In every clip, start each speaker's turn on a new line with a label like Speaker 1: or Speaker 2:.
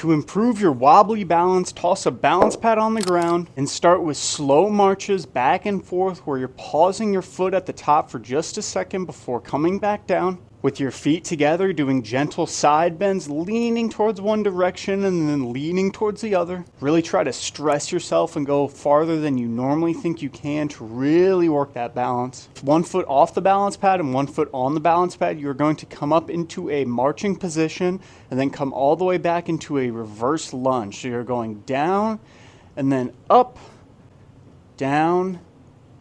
Speaker 1: To improve your wobbly balance, toss a balance pad on the ground and start with slow marches back and forth where you're pausing your foot at the top for just a second before coming back down. With your feet together, doing gentle side bends, leaning towards one direction and then leaning towards the other. Really try to stress yourself and go farther than you normally think you can to really work that balance. With one foot off the balance pad and one foot on the balance pad, you're going to come up into a marching position and then come all the way back into a reverse lunge. So you're going down and then up, down,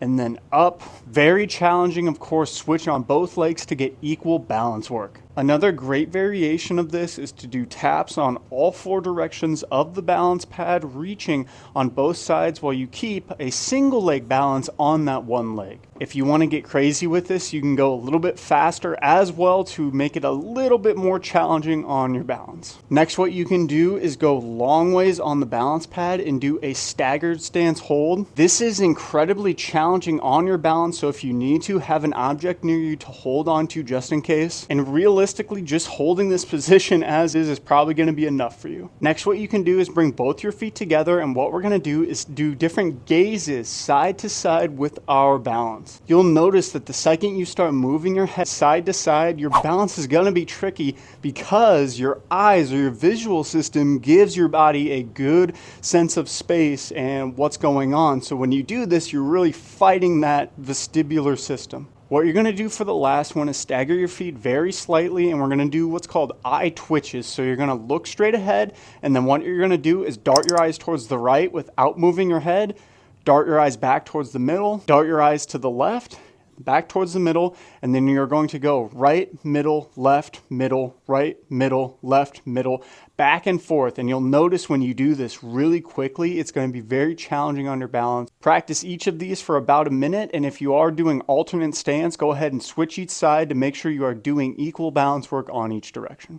Speaker 1: and then up. Very challenging, of course, switch on both legs to get equal balance work. Another great variation of this is to do taps on all four directions of the balance pad, reaching on both sides while you keep a single leg balance on that one leg. If you want to get crazy with this, you can go a little bit faster as well to make it a little bit more challenging on your balance. Next, what you can do is go long ways on the balance pad and do a staggered stance hold. This is incredibly challenging on your balance, so if you need to, have an object near you to hold on to just in case. And realistically, just holding this position as is probably going to be enough for you. Next, what you can do is bring both your feet together, and what we're going to do is do different gazes side to side with our balance. You'll notice that the second you start moving your head side to side, your balance is going to be tricky because your eyes or your visual system gives your body a good sense of space and what's going on. So when you do this, you're really fighting that vestibular system. What you're going to do for the last one is stagger your feet very slightly, and we're going to do what's called eye twitches. So you're going to look straight ahead, and then what you're going to do is dart your eyes towards the right without moving your head, dart your eyes back towards the middle, dart your eyes to the left, back towards the middle, and then you're going to go right, middle, left, middle, right, middle, left, middle, back and forth. And you'll notice when you do this really quickly, it's going to be very challenging on your balance. Practice each of these for about a minute, and if you are doing alternate stance, go ahead and switch each side to make sure you are doing equal balance work on each direction.